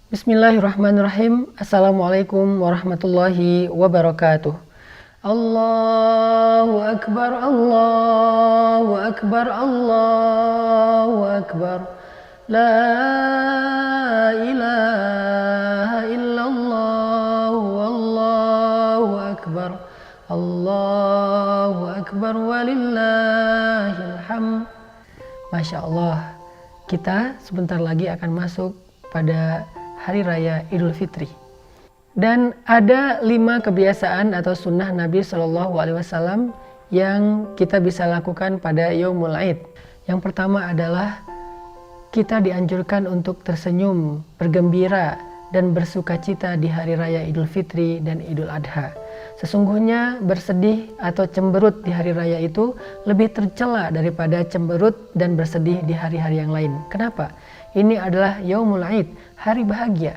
Bismillahirrahmanirrahim. Assalamualaikum warahmatullahi wabarakatuh. Allahu Akbar, Allahu Akbar, Allahu Akbar. La ilaha illallah, Wallahu Akbar. Allahu Akbar walillahil hamd. Masya Allah, kita sebentar lagi akan masuk pada Hari Raya Idul Fitri. Dan ada 5 kebiasaan atau sunnah Nabi SAW yang kita bisa lakukan pada Yaumul Aid. Yang pertama adalah kita dianjurkan untuk tersenyum, bergembira, dan bersukacita di Hari Raya Idul Fitri dan Idul Adha. Sesungguhnya bersedih atau cemberut di Hari Raya itu lebih tercela daripada cemberut dan bersedih di hari-hari yang lain. Kenapa? Ini adalah Yaumul Aid, hari bahagia,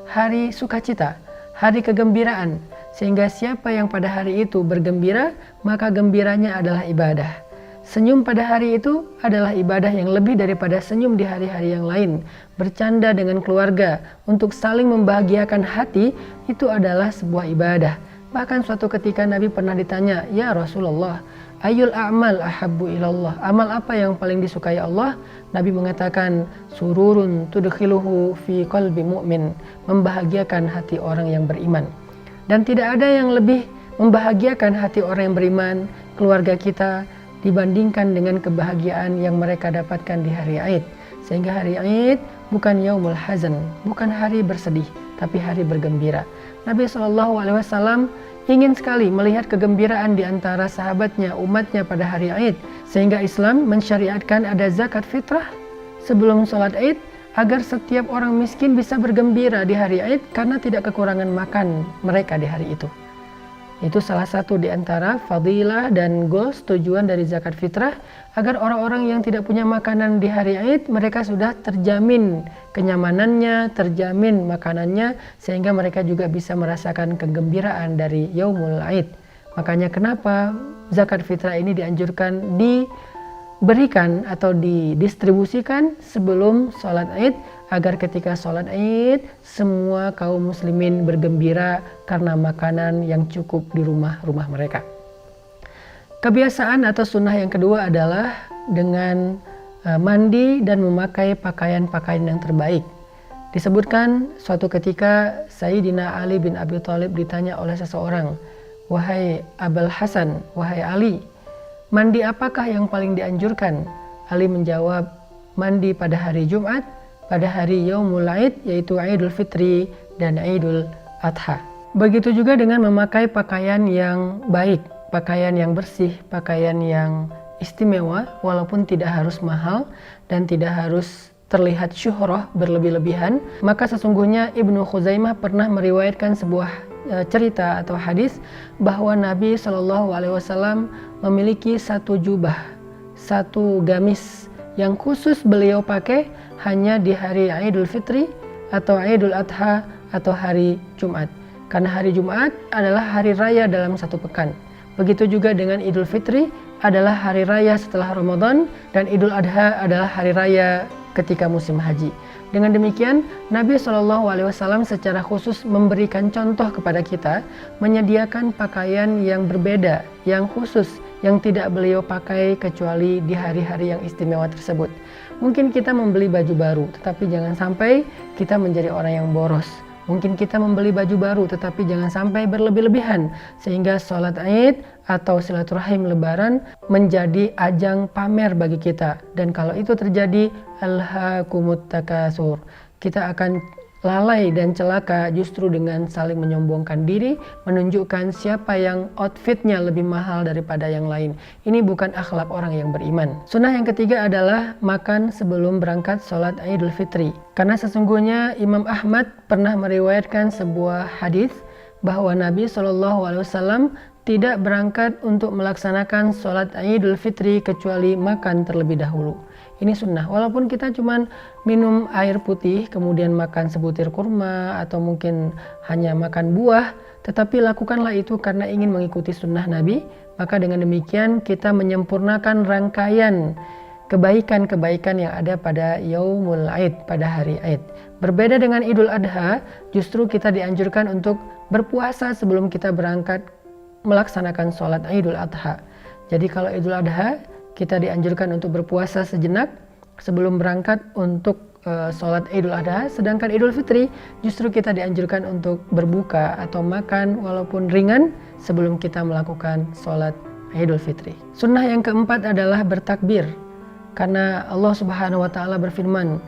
hari sukacita, hari kegembiraan. Sehingga siapa yang pada hari itu bergembira, maka gembiranya adalah ibadah. Senyum pada hari itu adalah ibadah yang lebih daripada senyum di hari-hari yang lain. Bercanda dengan keluarga untuk saling membahagiakan hati itu adalah sebuah ibadah. Bahkan suatu ketika Nabi pernah ditanya, "Ya Rasulullah, ayul a'mal ahabbu ilallah?" Amal apa yang paling disukai Allah? Nabi mengatakan, sururun tudkhiluhu fi qalbi mu'min, membahagiakan hati orang yang beriman. Dan tidak ada yang lebih membahagiakan hati orang yang beriman, keluarga kita, dibandingkan dengan kebahagiaan yang mereka dapatkan di hari Aid. Sehingga hari Aid bukan yaumul hazan, bukan hari bersedih, tapi hari bergembira. Nabi SAW ingin sekali melihat kegembiraan di antara sahabatnya, umatnya pada hari Aid. Sehingga Islam mensyariatkan ada zakat fitrah sebelum sholat Aid agar setiap orang miskin bisa bergembira di hari Aid karena tidak kekurangan makan mereka di hari itu. Itu salah satu di antara fadilah dan goals tujuan dari zakat fitrah, agar orang-orang yang tidak punya makanan di hari Aid, mereka sudah terjamin kenyamanannya, terjamin makanannya, sehingga mereka juga bisa merasakan kegembiraan dari Yaumul Aid. Makanya kenapa zakat fitrah ini dianjurkan diberikan atau didistribusikan sebelum sholat Aid, agar ketika sholat Aid semua kaum muslimin bergembira karena makanan yang cukup di rumah-rumah mereka. Kebiasaan atau sunnah yang kedua adalah dengan mandi dan memakai pakaian-pakaian yang terbaik. Disebutkan suatu ketika Sayyidina Ali bin Abi Thalib ditanya oleh seseorang, "Wahai Abul Hasan, wahai Ali, mandi apakah yang paling dianjurkan?" Ali menjawab, "Mandi pada hari Jumat, pada hari Yaumul Aid, yaitu Idul Fitri dan Idul Adha." Begitu juga dengan memakai pakaian yang baik, pakaian yang bersih, pakaian yang istimewa, walaupun tidak harus mahal dan tidak harus terlihat syuhrah berlebih-lebihan. Maka sesungguhnya Ibnu Khuzaimah pernah meriwayatkan sebuah cerita atau hadis bahwa Nabi SAW memiliki satu jubah, satu gamis yang khusus beliau pakai hanya di hari Idul Fitri atau Idul Adha atau hari Jumat. Karena hari Jumat adalah hari raya dalam satu pekan. Begitu juga dengan Idul Fitri adalah hari raya setelah Ramadan, dan Idul Adha adalah hari raya ketika musim haji. Dengan demikian, Nabi SAW secara khusus memberikan contoh kepada kita, menyediakan pakaian yang berbeda, yang khusus, yang tidak beliau pakai kecuali di hari-hari yang istimewa tersebut. Mungkin kita membeli baju baru, tetapi jangan sampai kita menjadi orang yang boros. Mungkin kita membeli baju baru, tetapi jangan sampai berlebih-lebihan, sehingga sholat Aid atau silaturahim lebaran menjadi ajang pamer bagi kita. Dan kalau itu terjadi, alhaakumut takasur, kita akan lalai dan celaka justru dengan saling menyombongkan diri, menunjukkan siapa yang outfitnya lebih mahal daripada yang lain. Ini bukan akhlak orang yang beriman. Sunnah yang ketiga adalah makan sebelum berangkat sholat Idul Fitri. Karena sesungguhnya Imam Ahmad pernah meriwayatkan sebuah hadis bahwa Nabi SAW tidak berangkat untuk melaksanakan sholat Idul Fitri kecuali makan terlebih dahulu. Ini sunnah, walaupun kita cuma minum air putih kemudian makan sebutir kurma atau mungkin hanya makan buah, tetapi lakukanlah itu karena ingin mengikuti sunnah Nabi. Maka dengan demikian kita menyempurnakan rangkaian kebaikan-kebaikan yang ada pada Yaumul Aid, pada hari Aid. Berbeda dengan Idul Adha, justru kita dianjurkan untuk berpuasa sebelum kita berangkat melaksanakan sholat Idul Adha. Jadi kalau Idul Adha, kita dianjurkan untuk berpuasa sejenak sebelum berangkat untuk sholat Idul Adha, sedangkan Idul Fitri justru kita dianjurkan untuk berbuka atau makan walaupun ringan sebelum kita melakukan sholat Idul Fitri. Sunnah yang keempat adalah bertakbir, karena Allah Subhanahu wa taala berfirman,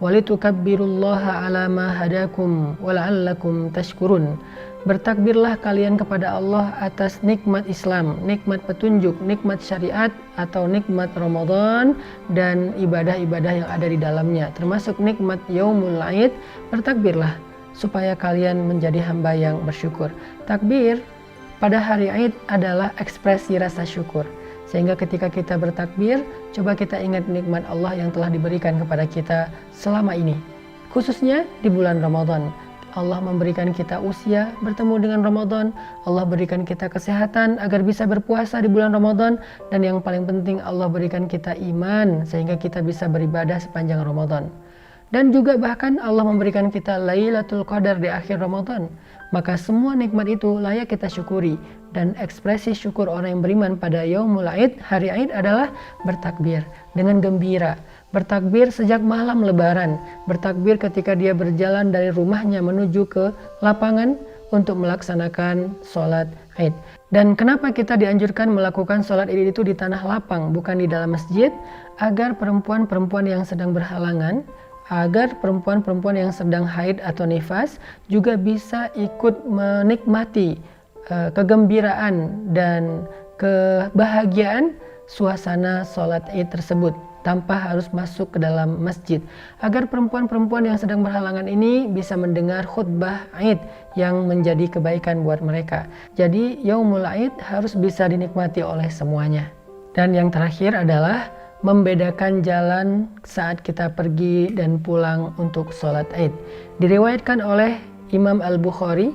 "Walitukabbirullaha ala ma hadakum wa la'allakum tashkurun." Bertakbirlah kalian kepada Allah atas nikmat Islam, nikmat petunjuk, nikmat syariat atau nikmat Ramadan dan ibadah-ibadah yang ada di dalamnya, termasuk nikmat Yaumul Aid. Bertakbirlah supaya kalian menjadi hamba yang bersyukur. Takbir pada hari Aid adalah ekspresi rasa syukur. Sehingga ketika kita bertakbir, coba kita ingat nikmat Allah yang telah diberikan kepada kita selama ini. Khususnya di bulan Ramadan. Allah memberikan kita usia bertemu dengan Ramadan, Allah berikan kita kesehatan agar bisa berpuasa di bulan Ramadan, dan yang paling penting Allah berikan kita iman sehingga kita bisa beribadah sepanjang Ramadan. Dan juga bahkan Allah memberikan kita Lailatul Qadar di akhir Ramadan. Maka semua nikmat itu layak kita syukuri, dan ekspresi syukur orang yang beriman pada Yaumul Aid, hari Aid, adalah bertakbir dengan gembira. Bertakbir sejak malam lebaran, bertakbir ketika dia berjalan dari rumahnya menuju ke lapangan untuk melaksanakan sholat Aid. Dan kenapa kita dianjurkan melakukan sholat Id itu di tanah lapang, bukan di dalam masjid? Agar perempuan-perempuan yang sedang berhalangan, agar perempuan-perempuan yang sedang haid atau nifas juga bisa ikut menikmati kegembiraan dan kebahagiaan suasana sholat Id tersebut tanpa harus masuk ke dalam masjid, agar perempuan-perempuan yang sedang berhalangan ini bisa mendengar khutbah Aid yang menjadi kebaikan buat mereka. Jadi Yaumul Aid harus bisa dinikmati oleh semuanya. Dan yang terakhir adalah membedakan jalan saat kita pergi dan pulang untuk sholat Aid. Diriwayatkan oleh Imam Al-Bukhari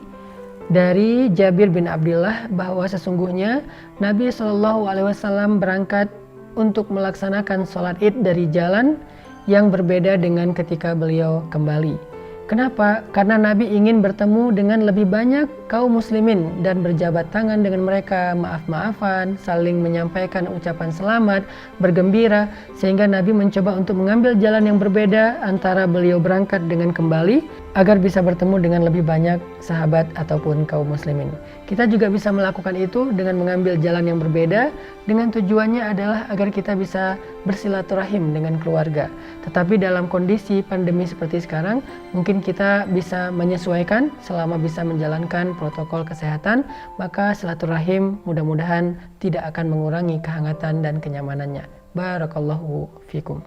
dari Jabir bin Abdullah bahwa sesungguhnya Nabi SAW berangkat untuk melaksanakan sholat Id dari jalan yang berbeda dengan ketika beliau kembali. Kenapa? Karena Nabi ingin bertemu dengan lebih banyak kaum muslimin dan berjabat tangan dengan mereka, maaf-maafan, saling menyampaikan ucapan selamat, bergembira, sehingga Nabi mencoba untuk mengambil jalan yang berbeda antara beliau berangkat dengan kembali agar bisa bertemu dengan lebih banyak sahabat ataupun kaum muslimin. Kita juga bisa melakukan itu dengan mengambil jalan yang berbeda, dengan tujuannya adalah agar kita bisa bersilaturahim dengan keluarga. Tetapi dalam kondisi pandemi seperti sekarang, mungkin kita bisa menyesuaikan selama bisa menjalankan protokol kesehatan, maka silaturahim mudah-mudahan tidak akan mengurangi kehangatan dan kenyamanannya. Barakallahu fikum.